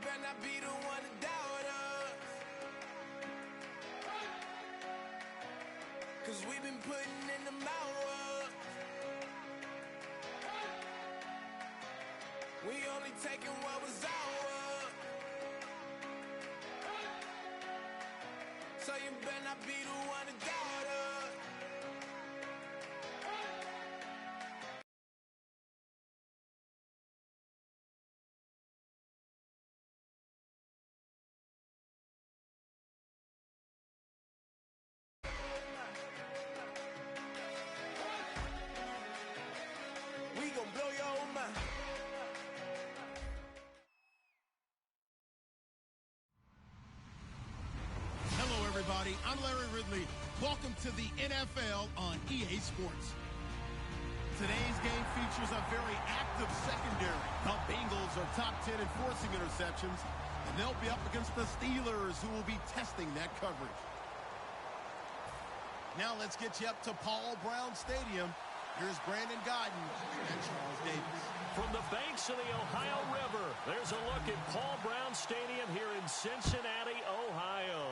better not be the one to doubt us. 'Cause we've been putting in the hours. We only taking what was ours. So you better not be the one to doubt us. We gon' blow your mind. Hello, everybody. I'm Larry Ridley. Welcome to the NFL on EA Sports. Today's game features a very active secondary. The Bengals are top 10 in forcing interceptions, and they'll be up against the Steelers, who will be testing that coverage. Now let's get you up to Paul Brown Stadium. Here's Brandon Godden and Charles Davis. From the banks of the Ohio River, there's a look at Paul Brown Stadium here in Cincinnati, Ohio.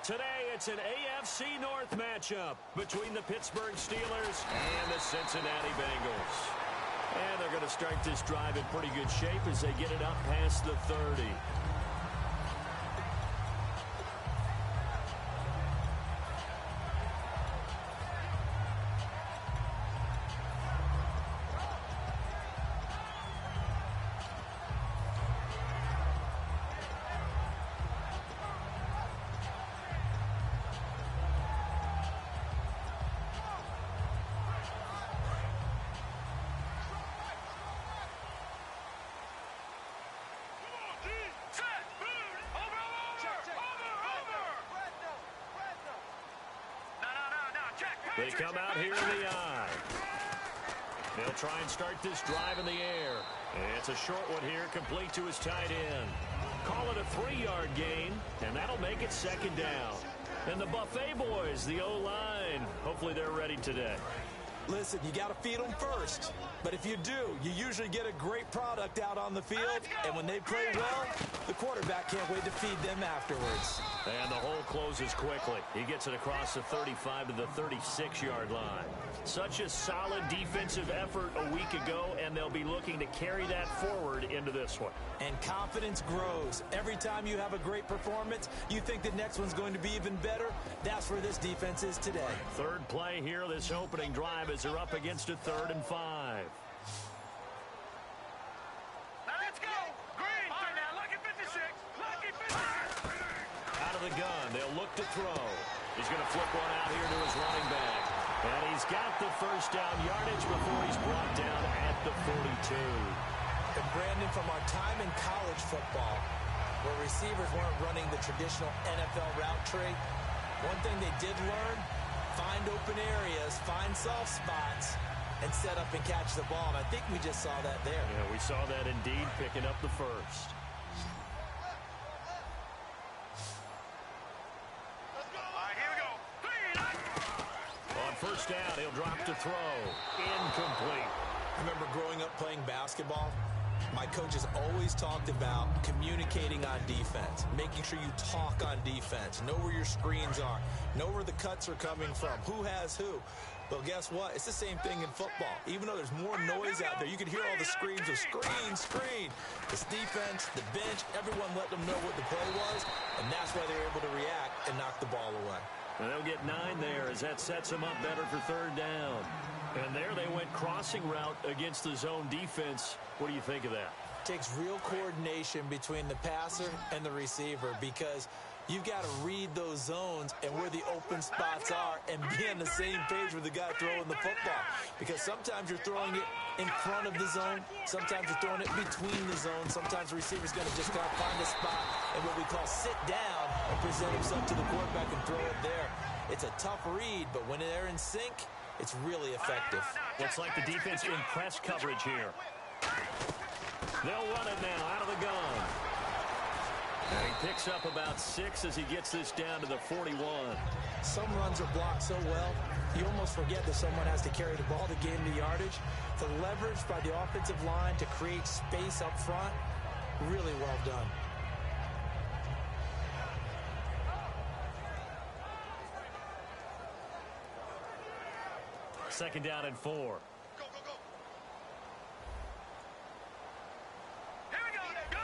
Today, it's an AFC North matchup between the Pittsburgh Steelers and the Cincinnati Bengals. And they're going to start this drive in pretty good shape as they get it up past the 30. They come out here in the eye. They'll try and start this drive in the air. And it's a short one here, complete to his tight end. Call it a 3-yard gain, and that'll make it second down. And the Buffet boys, the O-line, hopefully they're ready today. Listen, you got to feed them first. But if you do, you usually get a great product out on the field. And when they play well, the quarterback can't wait to feed them afterwards. And the hole closes quickly. He gets it across the 35 to the 36-yard line. Such a solid defensive effort a week ago, and they'll be looking to carry that forward into this one. And confidence grows. Every time you have a great performance, you think the next one's going to be even better. That's where this defense is today. Third play here, this opening drive, as they're up against a 3rd and 5. The gun. They'll look to throw. He's going to flip one out here to his running back. And he's got the first down yardage before he's brought down at the 42. And Brandon, from our time in college football, where receivers weren't running the traditional NFL route tree, one thing they did learn, find open areas, find soft spots, and set up and catch the ball. And I think we just saw that there. Yeah, we saw that indeed, picking up the first. First down, he'll drop to throw. Incomplete. I remember growing up playing basketball. My coaches always talked about communicating on defense, making sure you talk on defense, know where your screens are, know where the cuts are coming from, who has who. But guess what? It's the same thing in football. Even though there's more noise out there, you can hear all the screams of screen. This defense, the bench, everyone let them know what the play was, and that's why they're able to react and knock the ball away. And they'll get 9 there as that sets them up better for 3rd down. And there they went crossing route against the zone defense. What do you think of that? Takes real coordination between the passer and the receiver, because you've got to read those zones and where the open spots are and be on the same page with the guy throwing the football. Because sometimes you're throwing it in front of the zone. Sometimes you're throwing it between the zones. Sometimes the receiver's going to just got to find a spot and what we call sit down and present himself to the quarterback and throw it there. It's a tough read, but when they're in sync, it's really effective. Looks like the defense in press coverage here. They'll run it now out of the gun. And he picks up about 6 as he gets this down to the 41. Some runs are blocked so well, you almost forget that someone has to carry the ball to gain the yardage. The leverage by the offensive line to create space up front, really well done. Second down and 4. Go, go, go. Here we go. Gun.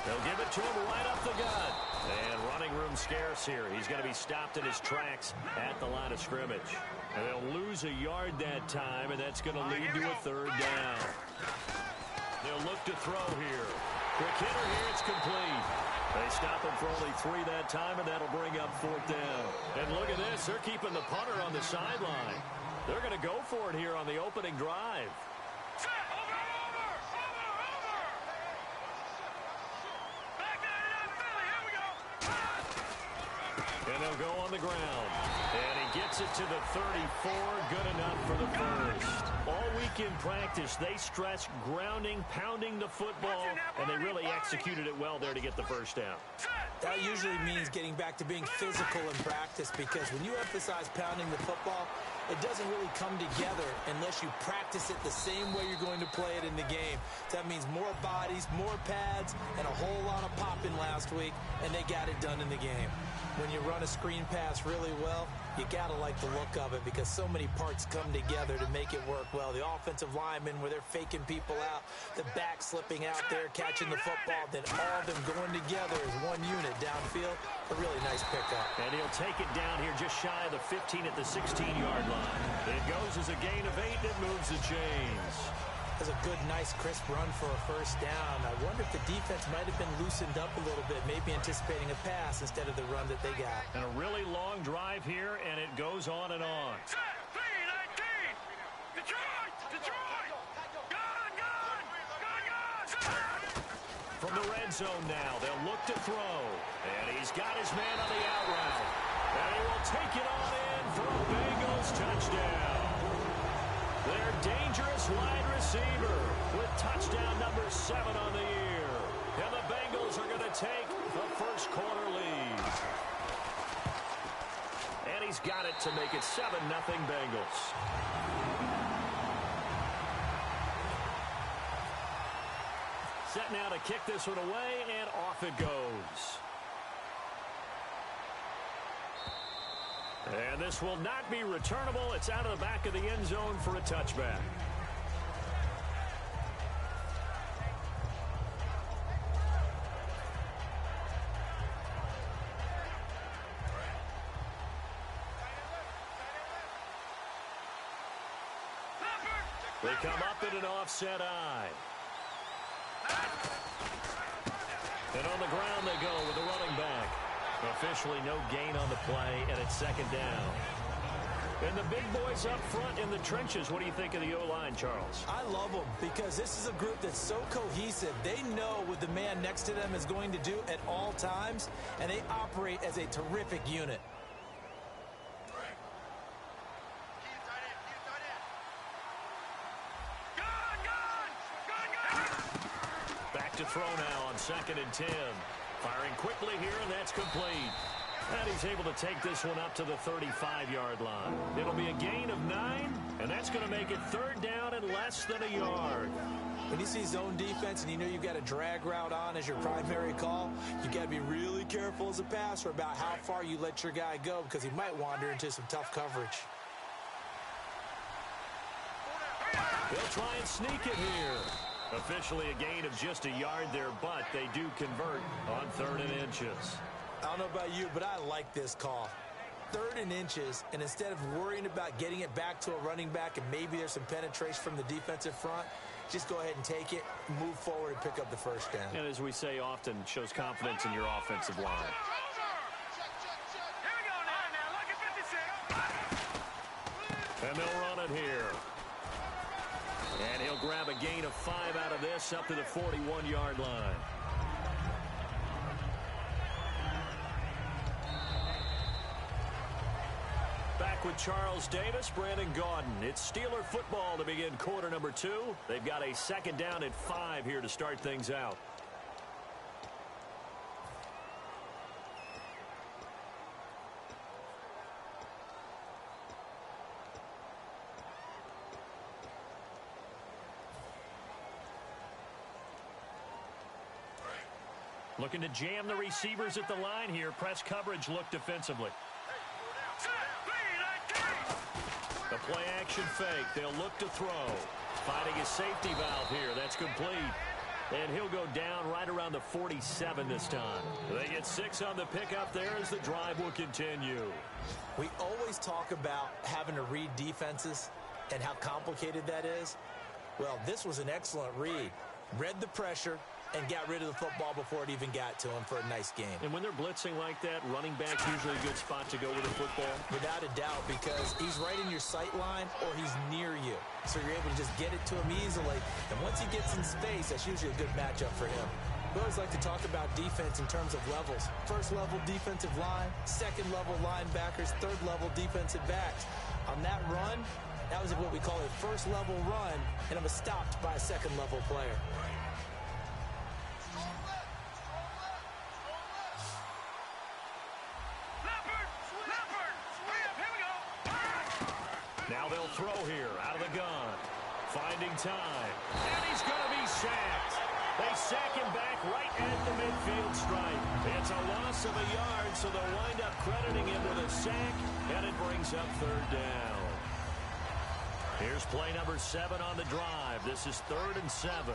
They'll give it to him right up the gut. And running room scarce here. He's going to be stopped in his tracks at the line of scrimmage. And they'll lose a yard that time, and that's going to lead to a third down. They'll look to throw here. Quick hitter here, it's complete. They stop him for only 3 that time, and that'll bring up fourth down. And look at this. They're keeping the punter on the sideline. They're going to go for it here on the opening drive. Set. Over. Back down, Philly. Here we go. And they'll go on the ground. And he gets it to the 34. Good enough for the first. All week in practice, they stress grounding, pounding the football, and they really executed it well there to get the first down. That usually means getting back to being physical in practice, because when you emphasize pounding the football, it doesn't really come together unless you practice it the same way you're going to play it in the game. That means more bodies, more pads, and a whole lot of popping last week, and they got it done in the game. When you run a screen pass really well, you got to like the look of it, because so many parts come together to make it work well. The offensive linemen, where they're faking people out, the back slipping out there, catching the football, then all of them going together as one unit downfield. A really nice pickup. And he'll take it down here just shy of the 15 at the 16-yard line. It goes as a gain of 8, and it moves the chains. That's a good, nice, crisp run for a first down. I wonder if the defense might have been loosened up a little bit, maybe anticipating a pass instead of the run that they got. And a really long drive here, and it goes on and on. Set. 3-19. Detroit. Gun. From the red zone now, they'll look to throw. And he's got his man on the out route. And he will take it on in for a Bengals touchdown. Their dangerous wide receiver with touchdown number 7 on the year. And the Bengals are going to take the first quarter lead. And he's got it to make it 7-0 Bengals. Set now to kick this one away, and off it goes. And this will not be returnable. It's out of the back of the end zone for a touchback. They come up in an offset eye. And on the ground they go with the running back. Officially no gain on the play, and it's second down. And the big boys up front in the trenches. What do you think of the O-line, Charles? I love them, because this is a group that's so cohesive. They know what the man next to them is going to do at all times, and they operate as a terrific unit. Back to throw now on 2nd and 10. Firing quickly here, and that's complete. And he's able to take this one up to the 35-yard line. It'll be a gain of 9, and that's going to make it third down and less than a yard. When you see zone defense and you know you've got a drag route on as your primary call, you got to be really careful as a passer about how far you let your guy go, because he might wander into some tough coverage. They'll try and sneak it here. Officially a gain of just a yard there, but they do convert on 3rd and inches. I don't know about you, but I like this call. 3rd and inches, and instead of worrying about getting it back to a running back and maybe there's some penetration from the defensive front, just go ahead and take it, move forward, and pick up the first down. And as we say often, shows confidence in your offensive line. Here we go now. Look at 56. And they'll run it here. And he'll grab a gain of 5 out of this up to the 41-yard line. Back with Charles Davis, Brandon Gaudin. It's Steeler football to begin quarter number 2. They've got a second down at 5 here to start things out. Looking to jam the receivers at the line here. Press coverage look defensively. Play action fake. They'll look to throw. Finding his safety valve here. That's complete. And he'll go down right around the 47 this time. They get 6 on the pickup there as the drive will continue. We always talk about having to read defenses and how complicated that is. Well, this was an excellent read. Read the pressure and got rid of the football before it even got to him for a nice game. And when they're blitzing like that, running back's usually a good spot to go with the football. Without a doubt, because he's right in your sight line or he's near you. So you're able to just get it to him easily. And once he gets in space, that's usually a good matchup for him. We always like to talk about defense in terms of levels. First level defensive line, second level linebackers, third level defensive backs. On that run, that was what we call a first level run, and it was stopped by a second level player. Now they'll throw here out of the gun. Finding time. And he's going to be sacked. They sack him back right at the midfield stripe. It's a loss of a yard, so they'll wind up crediting him with a sack, and it brings up third down. Here's play number 7 on the drive. This is 3rd and 7.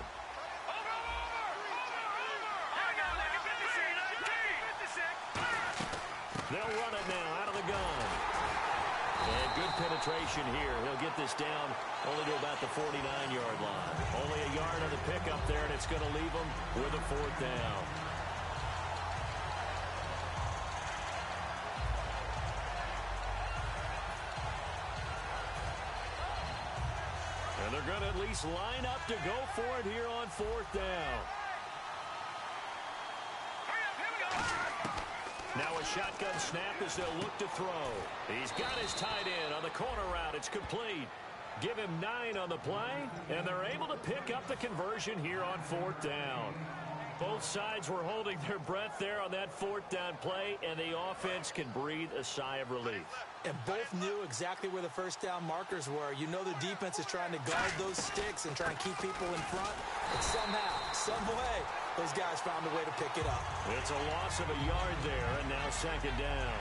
They'll run it now out of the gun. And good penetration here. He'll get this down only to about the 49-yard line. Only a yard on the pickup there, and it's going to leave him with a 4th down. And they're going to at least line up to go for it here on 4th down. Now a shotgun snap as they'll look to throw. He's got his tight end on the corner route. It's complete. Give him 9 on the play, and they're able to pick up the conversion here on 4th down. Both sides were holding their breath there on that 4th down play, and the offense can breathe a sigh of relief. And both knew exactly where the first down markers were. You know the defense is trying to guard those sticks and try and keep people in front. But somehow, some way, those guys found a way to pick it up. It's a loss of a yard there, and now 2nd down.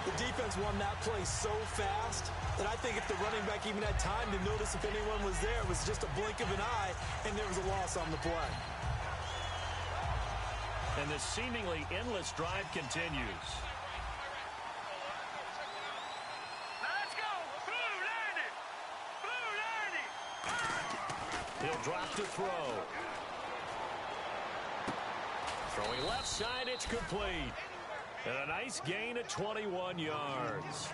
The defense won that play so fast that I think if the running back even had time to notice if anyone was there, it was just a blink of an eye, and there was a loss on the play. And this seemingly endless drive continues. Let's go! Blue landed! Blue landed! He'll drop to throw. Throwing left side, it's complete. And a nice gain of 21 yards.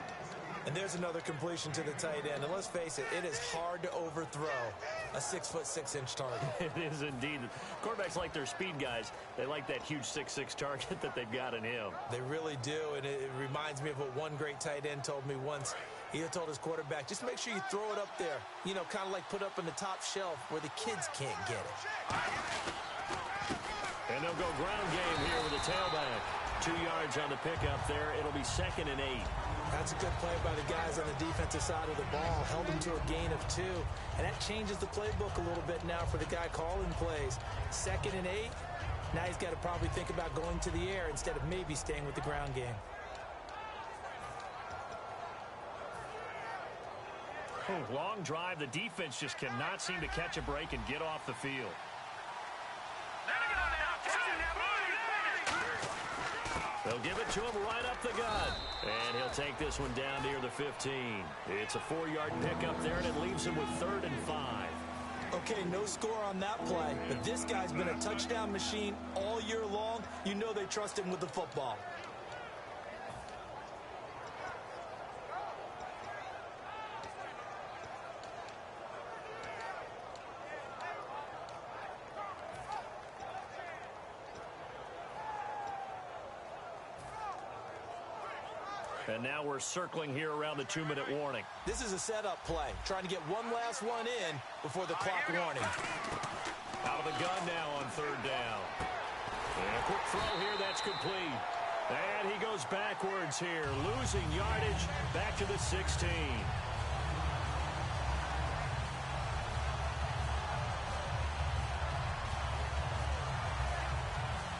And there's another completion to the tight end. And let's face it, it is hard to overthrow a 6'6" target. It is indeed. Quarterbacks like their speed guys. They like that huge 6'6" target that they've got in him. They really do, and it reminds me of what one great tight end told me once. He had told his quarterback, just make sure you throw it up there. You know, kind of like put up on the top shelf where the kids can't get it. And they'll go ground game here with the tailback. 2 yards on the pickup there. It'll be 2nd and 8. That's a good play by the guys on the defensive side of the ball. Held them to a gain of 2. And that changes the playbook a little bit now for the guy calling plays. 2nd and 8. Now he's got to probably think about going to the air instead of maybe staying with the ground game. Long drive. The defense just cannot seem to catch a break and get off the field. They'll give it to him right up the gut. And he'll take this one down near the 15. It's a 4-yard pickup there, and it leaves him with 3rd and 5. Okay, no score on that play, but this guy's been a touchdown machine all year long. You know they trust him with the football. And now we're circling here around the 2-minute warning. This is a setup play, trying to get one last one in before the clock warning. Out of the gun now on 3rd down. And a quick throw here, that's complete. And he goes backwards here, losing yardage back to the 16.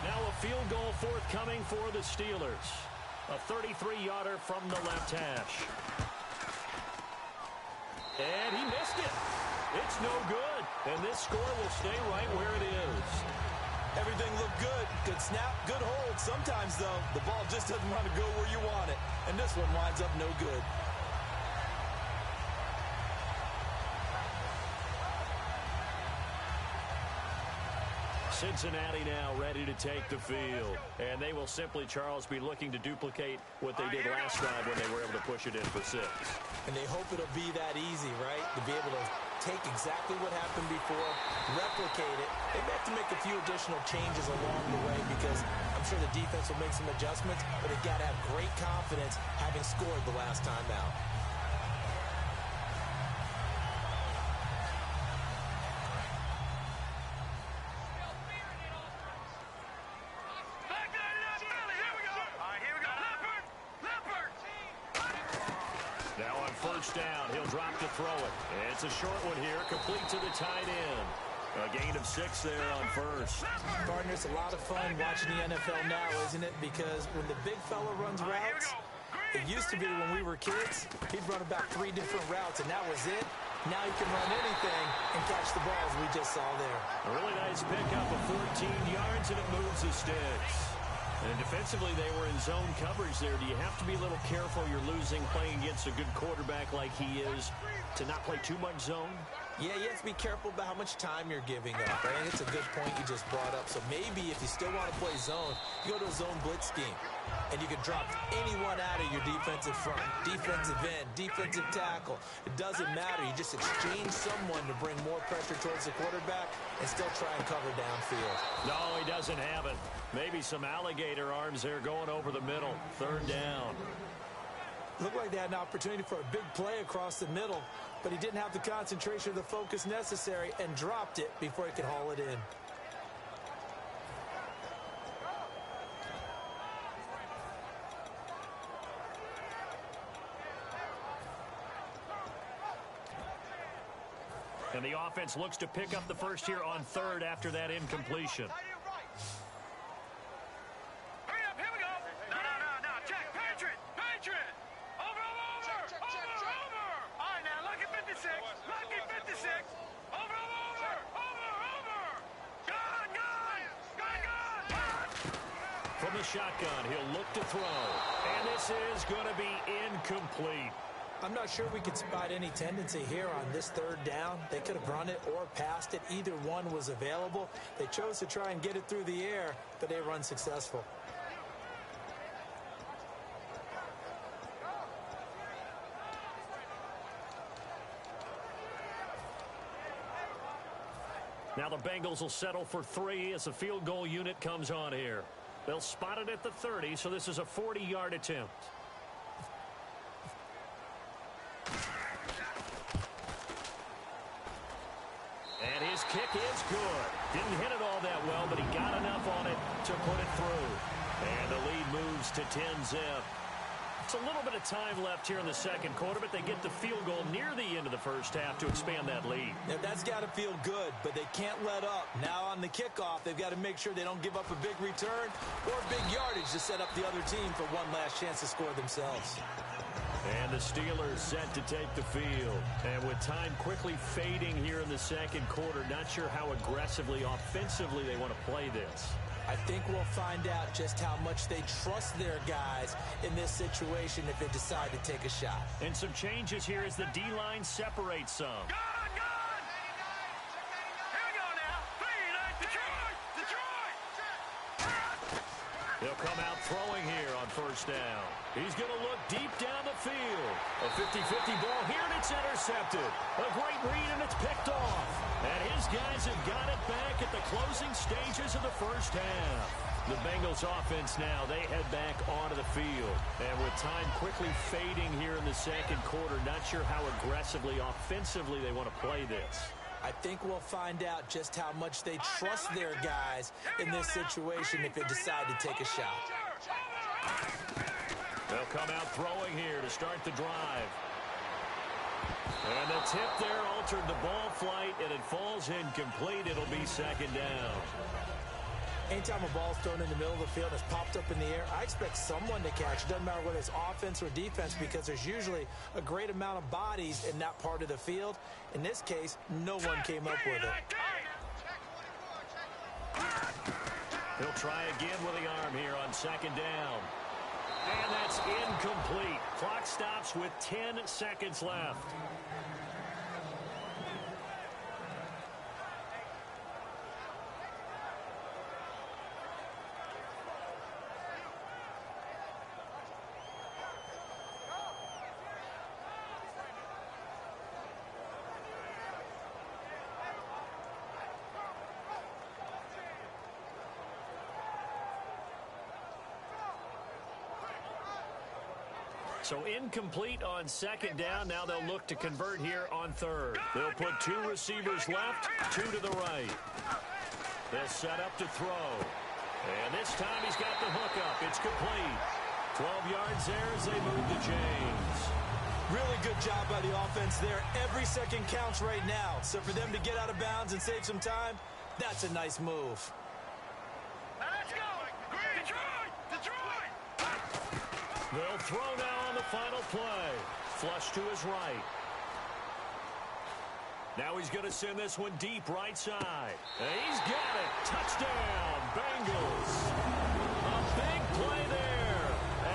Now a field goal forthcoming for the Steelers. A 33-yarder from the left hash. That's no good. And this score will stay right where it is. Everything looked good. Good snap, good hold. Sometimes, though, the ball just doesn't want to go where you want it. And this one winds up no good. Cincinnati now ready to take the field. And they will simply, Charles, be looking to duplicate what they did last time when they were able to push it in for 6. And they hope it'll be that easy, right? To be able to take exactly what happened before, replicate it. They may have to make a few additional changes along the way because I'm sure the defense will make some adjustments, but they've got to have great confidence having scored the last time out. Down. He'll drop to throw it. It's a short one here, complete to the tight end. A gain of 6 there on first. Partner, it's a lot of fun watching the NFL now, isn't it? Because when the big fella runs routes, it used to be when we were kids, he'd run about 3 different routes, and that was it. Now he can run anything and catch the balls we just saw there. A really nice pickup of 14 yards, and it moves the sticks. And defensively, they were in zone coverage there. Do you have to be a little careful you're losing playing against a good quarterback like he is to not play too much zone? Yeah, you have to be careful about how much time you're giving up. I think it's a good point you just brought up. So maybe if you still want to play zone, you go to a zone blitz scheme. And you can drop anyone out of your defensive front, defensive end, defensive tackle. It doesn't matter. You just exchange someone to bring more pressure towards the quarterback and still try and cover downfield. No, he doesn't have it. Maybe some alligator arms there going over the middle. 3rd down. Looked like they had an opportunity for a big play across the middle, but he didn't have the concentration or the focus necessary and dropped it before he could haul it in. And the offense looks to pick up the first here on 3rd after that incompletion. Hurry up, here we go. No, check, Patriot. Over. All right, now, lucky 56. Over. Gun. From the shotgun, he'll look to throw. And this is going to be incomplete. I'm not sure we could spot any tendency here on this 3rd down. They could have run it or passed it. Either one was available. They chose to try and get it through the air, but they were unsuccessful. Now the Bengals will settle for 3 as the field goal unit comes on here. They'll spot it at the 30, so this is a 40-yard attempt. And his kick is good. Didn't hit it all that well, but he got enough on it to put it through. And the lead moves to 10-zip. It's a little bit of time left here in the second quarter, but they get the field goal near the end of the first half to expand that lead. Yeah, that's got to feel good, but they can't let up. Now on the kickoff, they've got to make sure they don't give up a big return or big yardage to set up the other team for one last chance to score themselves. And the Steelers set to take the field. And with time quickly fading here in the second quarter, not sure how aggressively, offensively they want to play this. I think we'll find out just how much they trust their guys in this situation if they decide to take a shot. And some changes here as the D-line separates some. Gun! Here we go now. Detroit! They'll come out throwing here on first down. He's going to look deep down the field. A 50-50 ball here, and it's intercepted. A great read, and it's picked off. And his guys have got it back at the closing stages of the first half. The Bengals offense now, they head back onto the field. And with time quickly fading here in the second quarter, not sure how aggressively, offensively they want to play this. I think we'll find out just how much they trust their guys in this situation if they decide to take a shot. They'll come out throwing here to start the drive. And the tip there altered the ball flight, and it falls incomplete. It'll be second down. Anytime a ball's thrown in the middle of the field and it's popped up in the air, I expect someone to catch. It doesn't matter whether it's offense or defense because there's usually a great amount of bodies in that part of the field. In this case, no one came up with it. He'll try again with the arm here on second down. And that's incomplete. Clock stops with 10 seconds left. So incomplete on second down. Now they'll look to convert here on third. They'll put 2 receivers left, 2 to the right. They'll set up to throw. And this time he's got the hookup. It's complete. 12 yards there as they move to James. Really good job by the offense there. Every second counts right now. So for them to get out of bounds and save some time, that's a nice move. Let's go! Detroit! Detroit! They'll throw now on the final play. Flush to his right. Now he's going to send this one deep right side. And he's got it. Touchdown, Bengals. A big play there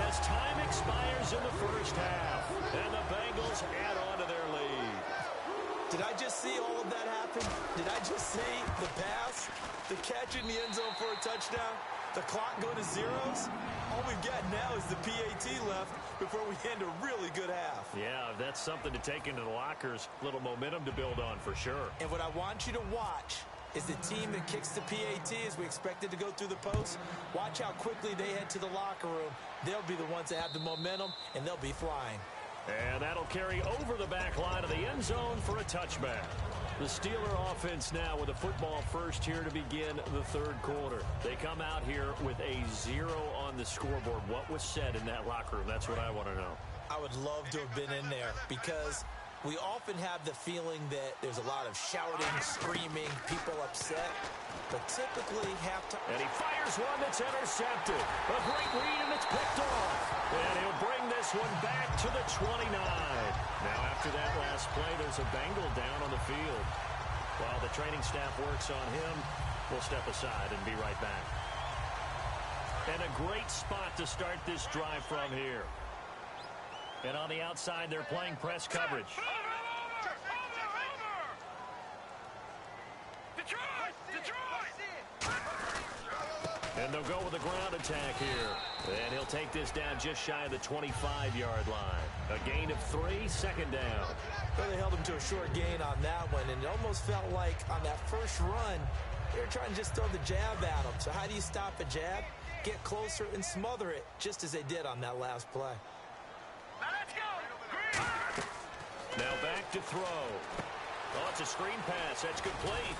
as time expires in the first half. And the Bengals add on to their lead. Did I just see all of that happen? Did I just see the pass, the catch in the end zone for a touchdown, the clock go to zeros? All we've got now is the PAT left before we end a really good half. Yeah, that's something to take into the lockers. Little momentum to build on for sure. And what I want you to watch is the team that kicks the PAT as we expected to go through the post. Watch how quickly they head to the locker room. They'll be the ones that have the momentum, and they'll be flying. And that'll carry over the back line of the end zone for a touchback. The Steeler offense now with a football first here to begin the third quarter. They come out here with a 0 on the scoreboard. What was said in that locker room? That's what I want to know. I would love to have been in there because we often have the feeling that there's a lot of shouting, screaming, people upset. But typically halftime. And he fires one that's intercepted. A great read, and it's picked off. And he'll bring this one back to the 29. Now, after that last play, there's a Bengal down on the field. While the training staff works on him, we'll step aside and be right back. And a great spot to start this drive from here. And on the outside, they're playing press coverage. And they'll go with a ground attack here. And he'll take this down just shy of the 25-yard line. A gain of 3, second down. Well, they held him to a short gain on that one, and it almost felt like on that first run, they were trying to just throw the jab at him. So how do you stop a jab? Get closer and smother it, just as they did on that last play. Let's go! Now back to throw. Oh, it's a screen pass. That's complete.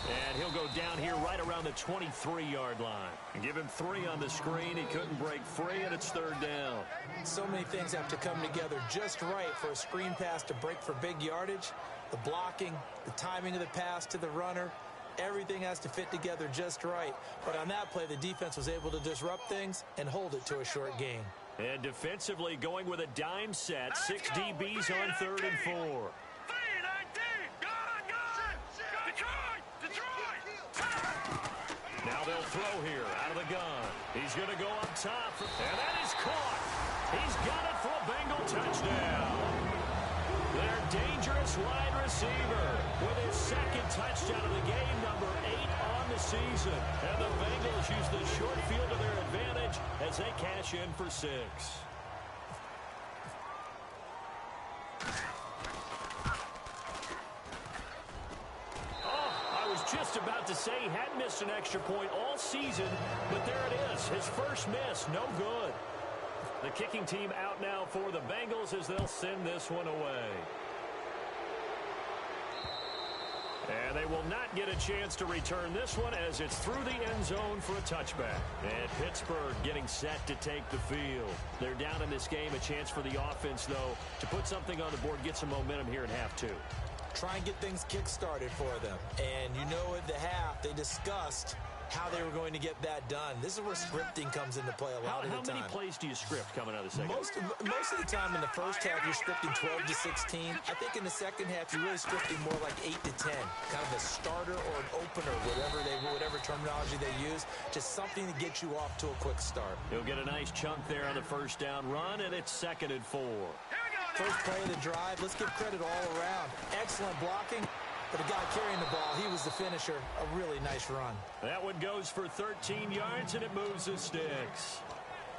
And he'll go down here right around the 23-yard line. And give him 3 on the screen. He couldn't break free, and it's third down. So many things have to come together just right for a screen pass to break for big yardage. The blocking, the timing of the pass to the runner, everything has to fit together just right. But on that play, the defense was able to disrupt things and hold it to a short gain. And defensively going with a dime set. 6 DBs on 3rd and 4. Now they'll throw here out of the gun. He's going to go up top, and that is caught. He's got it for a Bengal touchdown. Their dangerous wide receiver with his 2nd touchdown of the game, number 8 on the season. And the Bengals use the short field to their advantage as they cash in for 6. Just about to say he hadn't missed an extra point all season, but there it is. His first miss, no good. The kicking team out now for the Bengals as they'll send this one away. And they will not get a chance to return this one as it's through the end zone for a touchback. And Pittsburgh getting set to take the field. They're down in this game. A chance for the offense, though, to put something on the board, get some momentum here in half 2. Try and get things kick-started for them. And you know at the half, they discussed how they were going to get that done. This is where scripting comes into play a lot of the time. How many plays do you script coming out of the second? Most of the time in the first half, you're scripting 12 to 16. I think in the second half, you're really scripting more like 8 to 10. Kind of a starter or an opener, whatever terminology they use. Just something to get you off to a quick start. He'll get a nice chunk there on the first down run, and it's 2nd and 4. First play of the drive, let's give credit all around. Excellent blocking. But the guy carrying the ball, he was the finisher. A really nice run. That one goes for 13 yards, and it moves the sticks.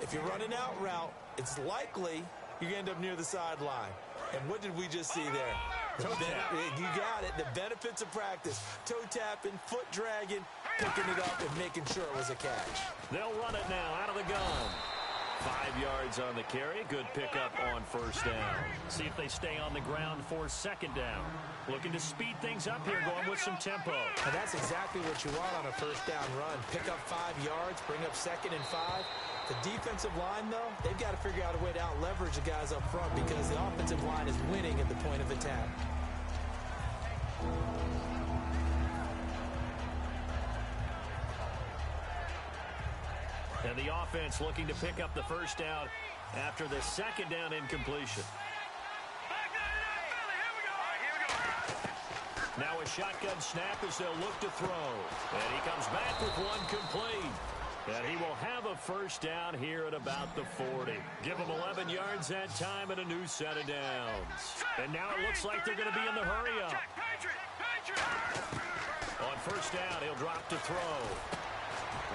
If you're running out route, it's likely you're going to end up near the sideline. And what did we just see there? You got it. The benefits of practice. Toe tapping, foot dragging, picking it up, and making sure it was a catch. They'll run it now out of the gun. 5 yards on the carry. Good pickup on first down. See if they stay on the ground for 2nd down. Looking to speed things up here, going with some tempo. And that's exactly what you want on a first down run. Pick up 5 yards, bring up 2nd and 5. The defensive line, though, they've got to figure out a way to out-leverage the guys up front because the offensive line is winning at the point of attack. And the offense looking to pick up the first down after the 2nd down incompletion. Now a shotgun snap as they'll look to throw. And he comes back with one complete. And he will have a first down here at about the 40. Give him 11 yards that time and a new set of downs. And now it looks like they're going to be in the hurry-up. On first down, he'll drop to throw.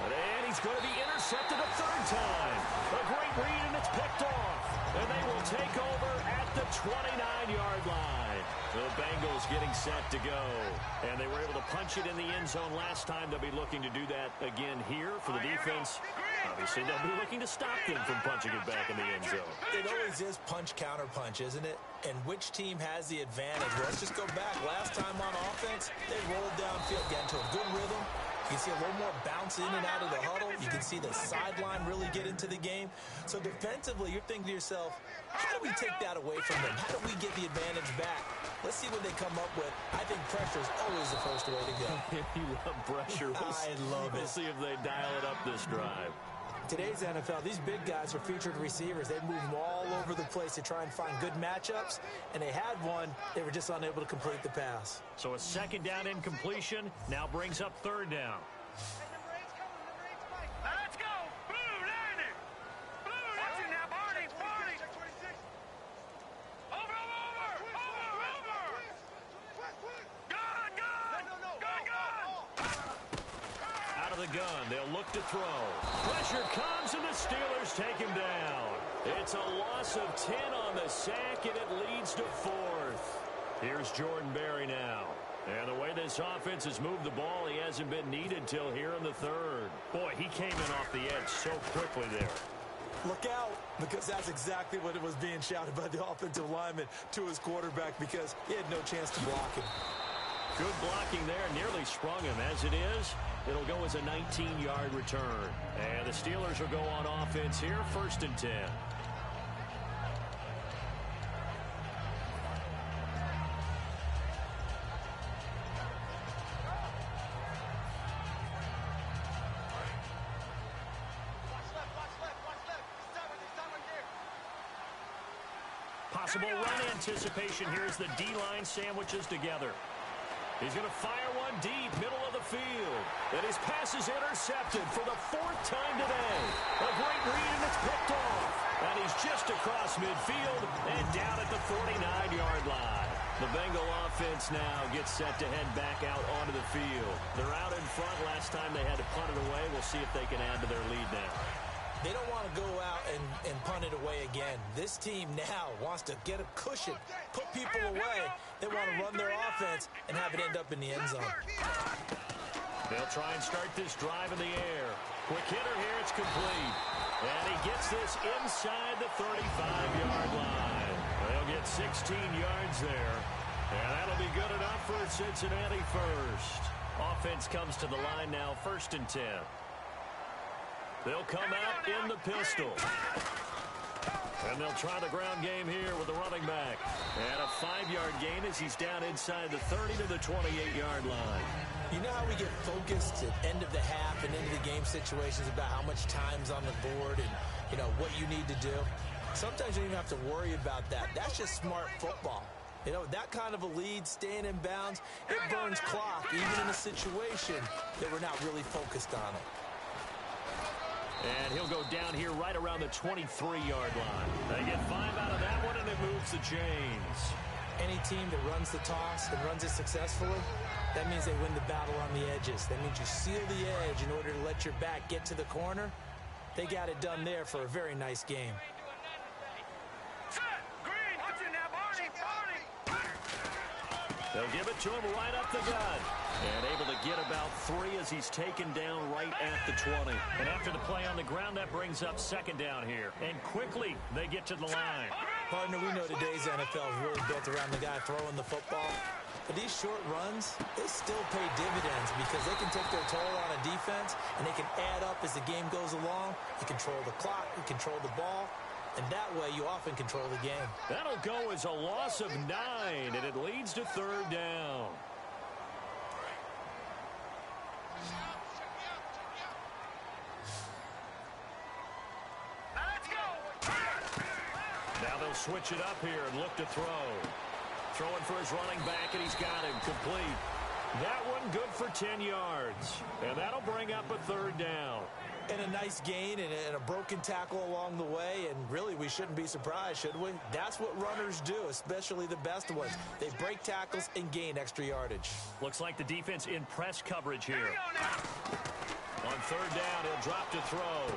And he's going to be intercepted a 3rd time. A great read, and it's picked off. And they will take over at the 29-yard line. The Bengals getting set to go. And they were able to punch it in the end zone last time. They'll be looking to do that again here for the defense. Obviously, they'll be looking to stop them from punching it back in the end zone. It always is punch-counter-punch, isn't it? And which team has the advantage? Let's just go back. Last time on offense, they rolled downfield, got into a good rhythm. You can see a little more bounce in and out of the huddle. You can see the sideline really get into the game. So defensively, you're thinking to yourself, how do we take that away from them? How do we get the advantage back? Let's see what they come up with. I think pressure is always the first way to go. You love pressure. I love it. We'll see if they dial it up this drive. Today's NFL, these big guys are featured receivers. They move them all over the place to try and find good matchups, and they had one. They were just unable to complete the pass. So a 2nd down incompletion now brings up 3rd down. Let's go! Blue landing! Blue landing now, Barney! Barney! Over! Gun! Out of the gun, they'll look to throw. Pressure comes, and the Steelers take him down. It's a loss of 10 on the sack, and it leads to 4th. Here's Jordan Berry now. And the way this offense has moved the ball, he hasn't been needed till here in the 3rd. Boy, he came in off the edge so quickly there. Look out, because that's exactly what it was being shouted by the offensive lineman to his quarterback because he had no chance to block him. Good blocking there, nearly sprung him. As it is, it'll go as a 19-yard return. And the Steelers will go on offense here, 1st and 10. Possible run anticipation here as the D-line sandwiches together. He's going to fire one deep, middle of the field. And his pass is intercepted for the 4th time today. A great read, and it's picked off. And he's just across midfield and down at the 49-yard line. The Bengal offense now gets set to head back out onto the field. They're out in front. Last time they had to punt it away. We'll see if they can add to their lead now. They don't want to go out and punt it away again. This team now wants to get a cushion, put people away. They want to run their offense and have it end up in the end zone. They'll try and start this drive in the air. Quick hitter here, it's complete. And he gets this inside the 35-yard line. They'll get 16 yards there. And that'll be good enough for Cincinnati first. Offense comes to the line now, 1st and 10. They'll come out in the pistol. And they'll try the ground game here with the running back. And a 5-yard gain as he's down inside the 30 to the 28-yard line. You know how we get focused at end of the half and into the game situations about how much time's on the board and, you know, what you need to do? Sometimes you don't even have to worry about that. That's just smart football. You know, that kind of a lead, staying in bounds, it burns clock, even in a situation that we're not really focused on it. And he'll go down here right around the 23-yard line. They get 5 out of that one, and it moves the chains. Any team that runs the toss and runs it successfully, that means they win the battle on the edges. That means you seal the edge in order to let your back get to the corner. They got it done there for a very nice game. They'll give it to him right up the gut. And able to get about 3 as he's taken down right at the 20. And after the play on the ground, that brings up second down here. And quickly, they get to the line. Partner, we know today's NFL is really built around the guy throwing the football. But these short runs, they still pay dividends because they can take their toll on a defense, and they can add up as the game goes along. You control the clock, you control the ball. And that way, you often control the game. That'll go as a loss of 9, and it leads to third down. Let's go. Now they'll switch it up here and look to throw. Throwing for his running back, and he's got him complete. That one good for 10 yards. And that'll bring up a third down. And a nice gain and a broken tackle along the way, and really we shouldn't be surprised, should we? That's what runners do, especially the best ones. They break tackles and gain extra yardage. Looks like the defense in press coverage here. On third down, he'll drop to throw.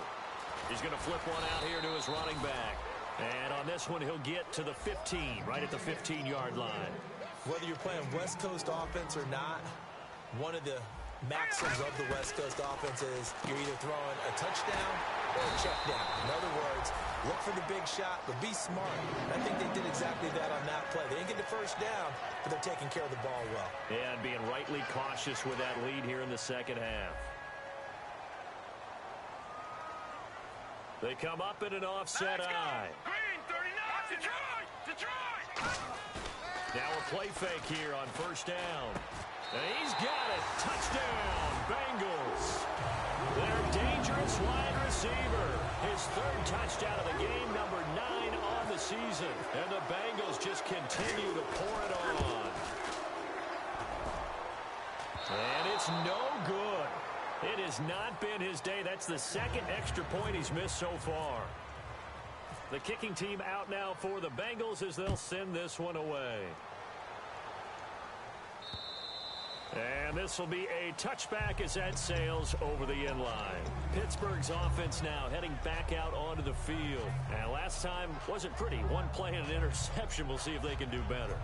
He's going to flip one out here to his running back. And on this one, he'll get to the 15, right at the 15-yard line. Whether you're playing West Coast offense or not, one of the maxims of the West Coast offense is you're either throwing a touchdown or a check down. In other words, look for the big shot, but be smart. I think they did exactly that on that play. They didn't get the first down, but they're taking care of the ball well. Yeah, and being rightly cautious with that lead here in the second half. They come up in an offset eye. Green, 39. Detroit. Now a play fake here on first down. And he's got it. Touchdown, Bengals. Their dangerous wide receiver. His third touchdown of the game, number 9 on the season. And the Bengals just continue to pour it on. And it's no good. It has not been his day. That's the second extra point he's missed so far. The kicking team out now for the Bengals as they'll send this one away. And this will be a touchback as that sails over the end line. Pittsburgh's offense now heading back out onto the field. And last time wasn't pretty. One play and an interception. We'll see if they can do better.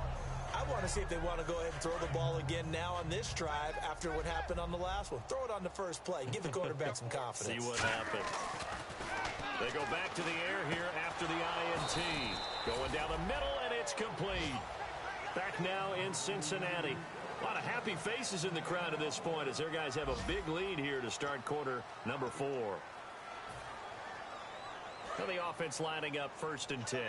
I want to see if they want to go ahead and throw the ball again now on this drive after what happened on the last one. Throw it on the first play. Give the quarterback some confidence. See what happens. They go back to the air here after the INT. Going down the middle, and it's complete. Back now in Cincinnati. A lot of happy faces in the crowd at this point as their guys have a big lead here to start quarter number 4. Now the offense lining up 1st and 10.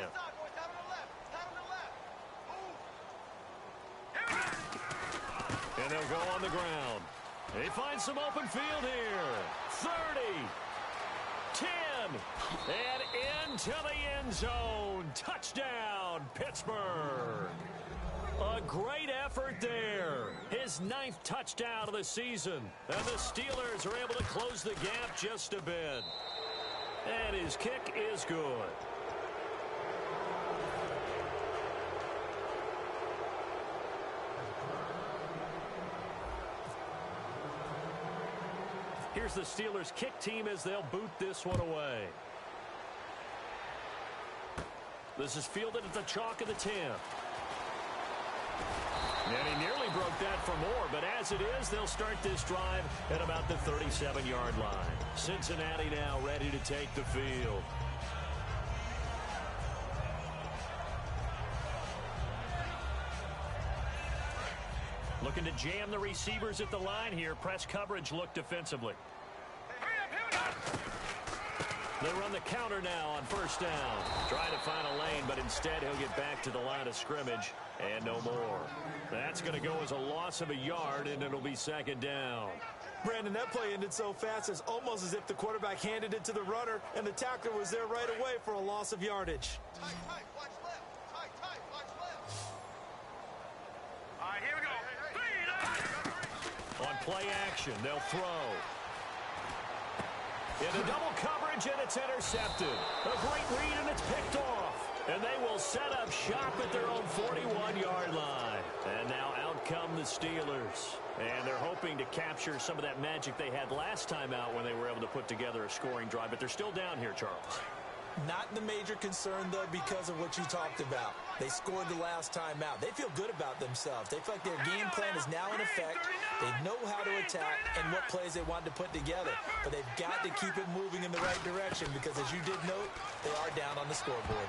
And they'll go on the ground. They find some open field here. 30, 10, and into the end zone. Touchdown, Pittsburgh. A great effort there. His 9th touchdown of the season. And the Steelers are able to close the gap just a bit. And his kick is good. Here's the Steelers kick team as they'll boot this one away. This is fielded at the chalk of the 10. And he nearly broke that for more, but as it is, they'll start this drive at about the 37-yard line. Cincinnati now ready to take the field. Looking to jam the receivers at the line here. Press coverage look defensively. They run the counter now on first down. Trying to find a lane, but instead he'll get back to the line of scrimmage and no more. That's going to go as a loss of a yard, and it'll be second down. Brandon, that play ended so fast, it's almost as if the quarterback handed it to the runner, and the tackler was there right away for a loss of yardage. Tight, watch left. Tight, watch left. All right, here we go. On play action, they'll throw. Into double coverage, and it's intercepted. A great read, and it's picked off. And they will set up shop at their own 41-yard line. And now out come the Steelers. And they're hoping to capture some of that magic they had last time out when they were able to put together a scoring drive. But they're still down here, Charles. Not the major concern, though, because of what you talked about. They scored the last time out. They feel good about themselves. They feel like their game plan is now in effect. They know how to attack and what plays they want to put together. But they've got to keep it moving in the right direction because, as you did note, they are down on the scoreboard.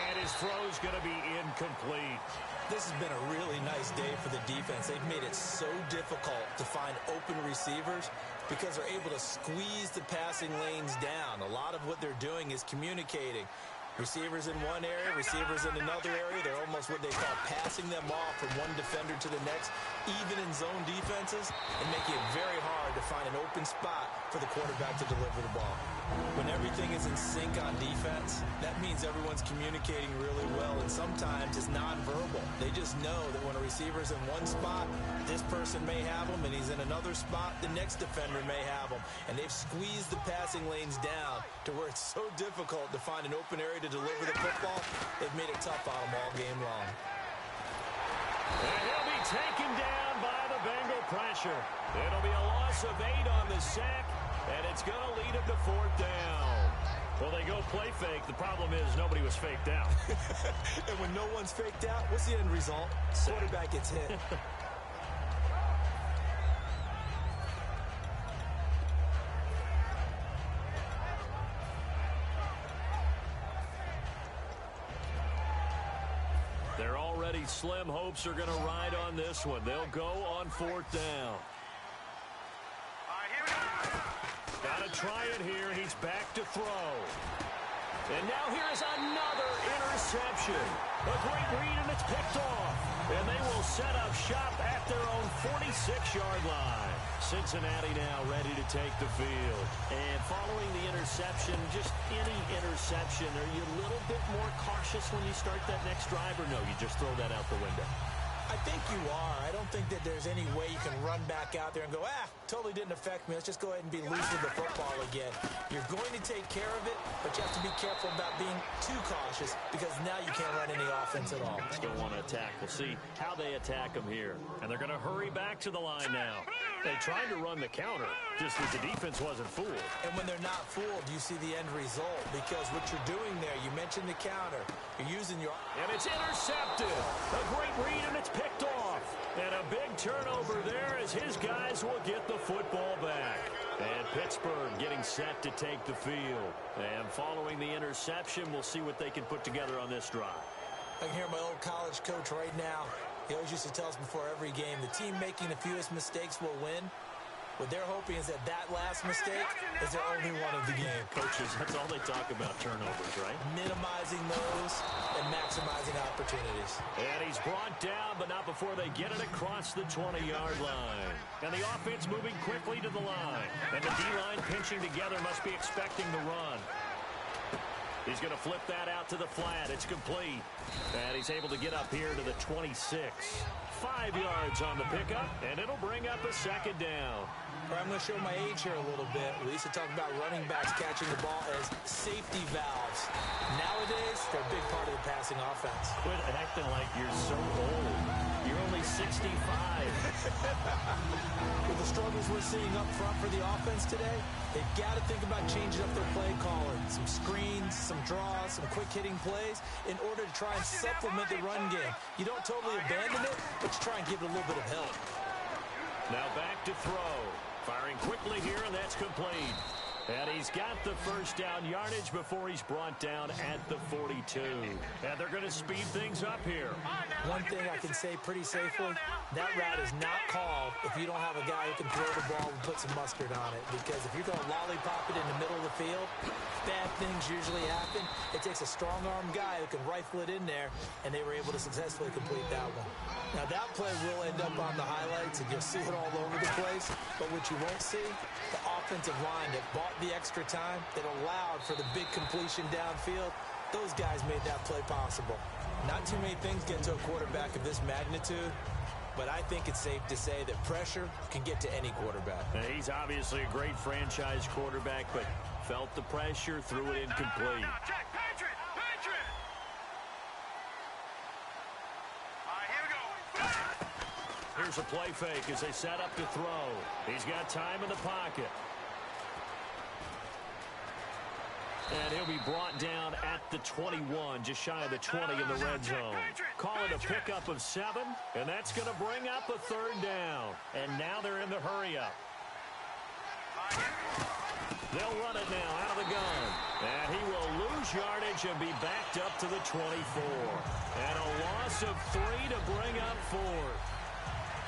And his throw's going to be incomplete. This has been a really nice day for the defense. They've made it so difficult to find open receivers because they're able to squeeze the passing lanes down. A lot of what they're doing is communicating. Receivers in one area, receivers in another area. They're almost what they call passing them off from one defender to the next, even in zone defenses, and making it very hard to find an open spot for the quarterback to deliver the ball. When everything is in sync on defense, that means everyone's communicating really well, and sometimes it's nonverbal. They just know that when a receiver's in one spot, this person may have him, and he's in another spot, the next defender may have him. And they've squeezed the passing lanes down to where it's so difficult to find an open area to deliver the football. They've made it tough on them all game long. And he'll be taken down by the Bengal pressure. It'll be a loss of 8 on the sack, and it's going to lead him to fourth down. Well, they go play fake. The problem is nobody was faked out. And when no one's faked out, what's the end result? Quarterback gets hit. Slim hopes are going to ride on this one. They'll go on fourth down. Got to try it here. He's back to throw. And now here's another interception. A great read, and it's picked off. And they will set up shop at their own 46-yard line. Cincinnati now ready to take the field. And following the interception, just any interception, are you a little bit more cautious when you start that next drive, or no, you just throw that out the window? I think you are. I don't think that there's any way you can run back out there and go, totally didn't affect me. Let's just go ahead and be loose with the football again. You're going to take care of it, but you have to be careful about being too cautious because now you can't run any offense at all. Still want to attack. We'll see how they attack them here. And they're going to hurry back to the line now. They tried to run the counter, just that the defense wasn't fooled. And when they're not fooled, you see the end result because what you're doing there, you mentioned the counter. You're using your... And it's intercepted. A great read, and it's picked off. And a big turnover there as his guys will get the football back. And Pittsburgh getting set to take the field. And following the interception, we'll see what they can put together on this drive. I can hear my old college coach right now. He always used to tell us before every game, the team making the fewest mistakes will win. What they're hoping is that last mistake is their only one of the game. Coaches, that's all they talk about, turnovers, right? Minimizing those and maximizing opportunities. And he's brought down, but not before they get it across the 20-yard line. And the offense moving quickly to the line. And the D-line pinching together must be expecting the run. He's going to flip that out to the flat. It's complete. And he's able to get up here to the 26. 5 yards on the pickup, and it'll bring up a second down. I'm going to show my age here a little bit. We used to talk about running backs catching the ball as safety valves. Nowadays, they're a big part of the passing offense. Quit acting like you're so old. You're only 65. With the struggles we're seeing up front for the offense today, they've got to think about changing up their play calling. Some screens, some draws, some quick-hitting plays in order to try and supplement the run game. You don't totally abandon it, but you try and give it a little bit of help. Now back to throw. Firing quickly here, and that's complete. And he's got the first down yardage before he's brought down at the 42. And they're going to speed things up here. One thing I can say pretty safely, that route is not called if you don't have a guy who can throw the ball and put some mustard on it. Because if you're going to lollipop it in the middle of the field, bad things usually happen. It takes a strong-arm guy who can rifle it in there, and they were able to successfully complete that one. Now, that play will end up on the highlights, and you'll see it all over the place. But what you won't see, the offensive line that bought the extra time, that allowed for the big completion downfield, those guys made that play possible. Not too many things get to a quarterback of this magnitude, but I think it's safe to say that pressure can get to any quarterback. Now, he's obviously a great franchise quarterback, but felt the pressure, threw it incomplete. Now, check, Patriot! Patriot! All right, here we go. Here's a play fake as they set up to throw. He's got time in the pocket. And he'll be brought down at the 21, just shy of the 20 in the red zone. Call it a pickup of 7, and that's going to bring up a third down. And now they're in the hurry-up. They'll run it now out of the gun. And he will lose yardage and be backed up to the 24. And a loss of 3 to bring up 4.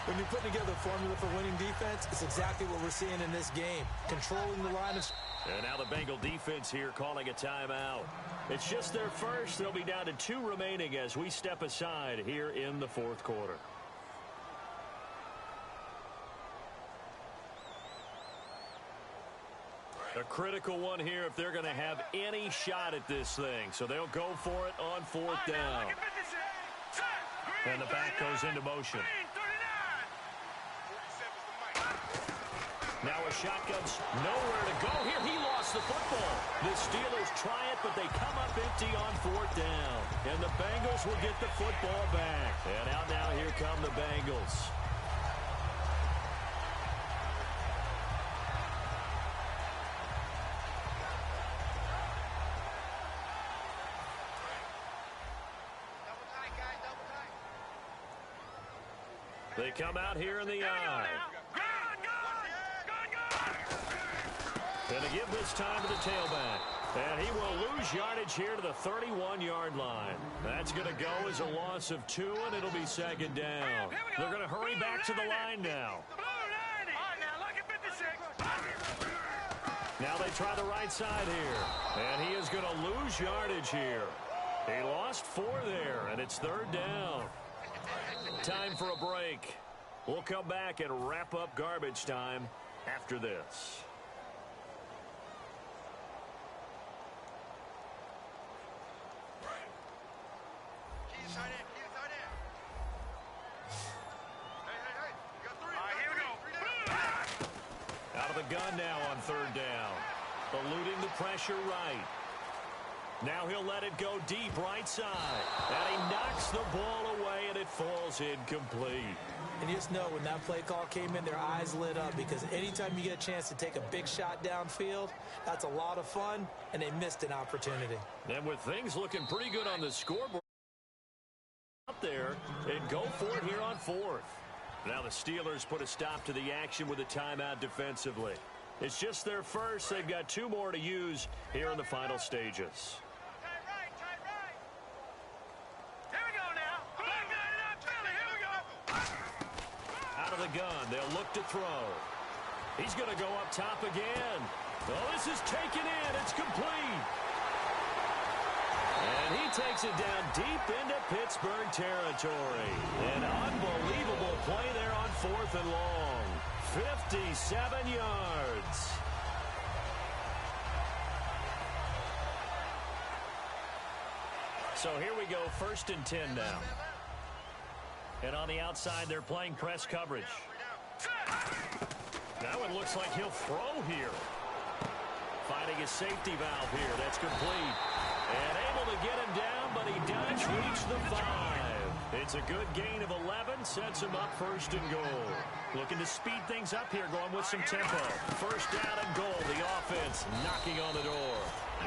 When you're putting together a formula for winning defense, it's exactly what we're seeing in this game. Controlling the line of... And now the Bengal defense here calling a timeout. It's just their first. They'll be down to 2 remaining as we step aside here in the fourth quarter. A critical one here if they're going to have any shot at this thing. So they'll go for it on 4th down. And the back goes into motion. Now a shotgun's nowhere to go here. He lost the football. The Steelers try it, but they come up empty on 4th down. And the Bengals will get the football back. And out now, here come the Bengals. They come out here in the eye. And to give this time to the tailback. And he will lose yardage here to the 31-yard line. That's going to go as a loss of 2, and it'll be 2nd down. They're going to hurry back to the line now. Now they try the right side here. And he is going to lose yardage here. He lost 4 there, and it's 3rd down. Time for a break. We'll come back and wrap up garbage time after this. Out of the gun now on 3rd down. Eluding the pressure right. Now he'll let it go deep right side. And he knocks the ball away, and it falls incomplete. And you just know when that play call came in, their eyes lit up, because anytime you get a chance to take a big shot downfield, that's a lot of fun, and they missed an opportunity. And with things looking pretty good on the scoreboard up there, and go for it here on 4th. Now the Steelers put a stop to the action with a timeout defensively. It's just their first. They've got 2 more to use here in the final stages. Out of the gun, they'll look to throw. He's going to go up top again. Oh, this is taken in. It's complete. And he takes it down deep into Pittsburgh territory. An unbelievable play there on 4th and long. 57 yards. So here we go, 1st and 10 now. And on the outside, they're playing press coverage. Now it looks like he'll throw here. Finding a safety valve here. That's complete. And able to get him down, but he does reach the 5. It's a good gain of 11. Sets him up 1st and goal. Looking to speed things up here, going with some tempo. 1st down and goal. The offense knocking on the door.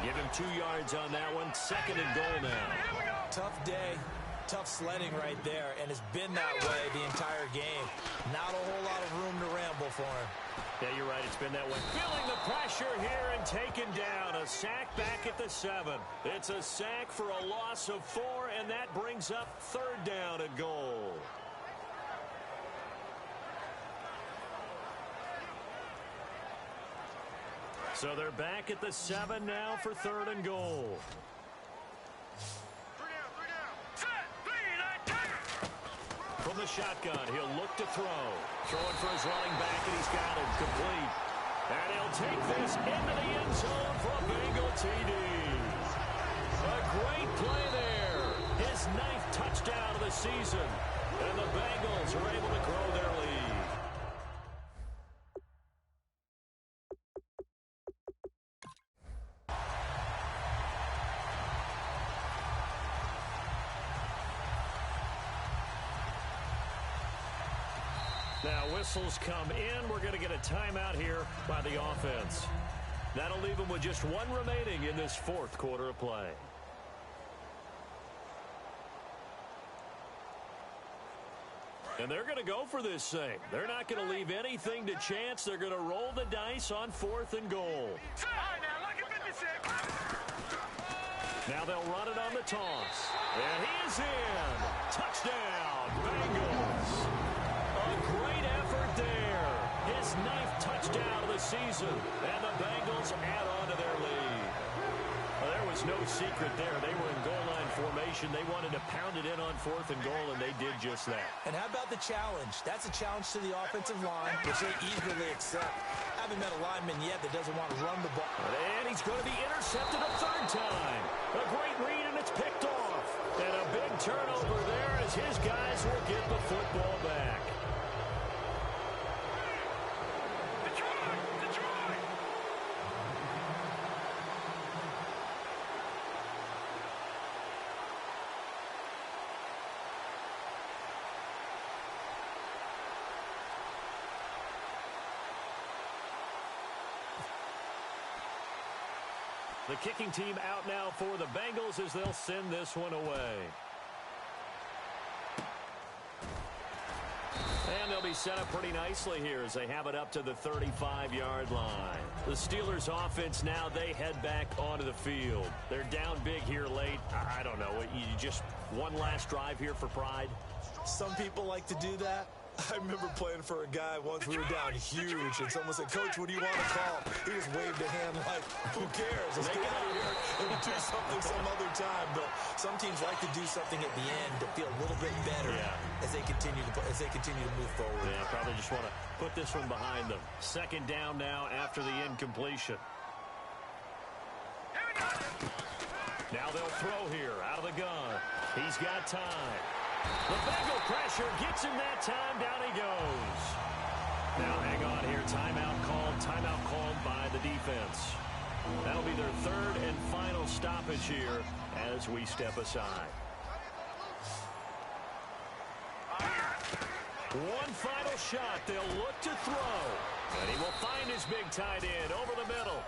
Give him 2 yards on that one. 2nd and goal now. Tough day. Tough sledding right there, and it's been that way the entire game. Not a whole lot of room to ramble for him. Yeah, you're right. It's been that way. Feeling the pressure here and taken down. A sack back at the 7. It's a sack for a loss of 4, and that brings up 3rd down and goal. So they're back at the 7 now for 3rd and goal. From the shotgun, he'll look to throw. Throwing for his running back, and he's got him complete. And he'll take this into the end zone for a Bengal TD. A great play there. His 9th touchdown of the season. And the Bengals are able to grow their lead. Now whistles come in. We're going to get a timeout here by the offense. That'll leave them with just 1 remaining in this 4th quarter of play. And they're going to go for this thing. They're not going to leave anything to chance. They're going to roll the dice on 4th and goal. Now they'll run it on the toss. And he is in. Touchdown, Bengals. A great effort there. His 9th touchdown of the season. And the Bengals add on to their lead. Well, there was no secret there. They were in goal line formation. They wanted to pound it in on 4th and goal, and they did just that. And how about the challenge? That's a challenge to the offensive line, which they eagerly accept. Haven't met a lineman yet that doesn't want to run the ball. And he's going to be intercepted a 3rd time. A great read, and it's picked off. And a big turnover there as his guys will get the football back. The kicking team out now for the Bengals as they'll send this one away. And they'll be set up pretty nicely here as they have it up to the 35-yard line. The Steelers offense now, they head back onto the field. They're down big here late. I don't know. You just one last drive here for pride? Some people like to do that. I remember playing for a guy once. We were down huge, and someone said, "Coach, what do you want to call?" He just waved a hand like, "Who cares? Let's get out of here and do something some other time." But some teams like to do something at the end to feel a little bit better as they continue to move forward. Yeah, probably just want to put this one behind them. 2nd down now after the incompletion. Now they'll throw here out of the gun. He's got time. The Bengal pressure gets him that time. Down he goes. Now hang on here. Timeout called by the defense. That'll be their 3rd and final stoppage here as we step aside. One final shot. They'll look to throw. And he will find his big tight end over the middle.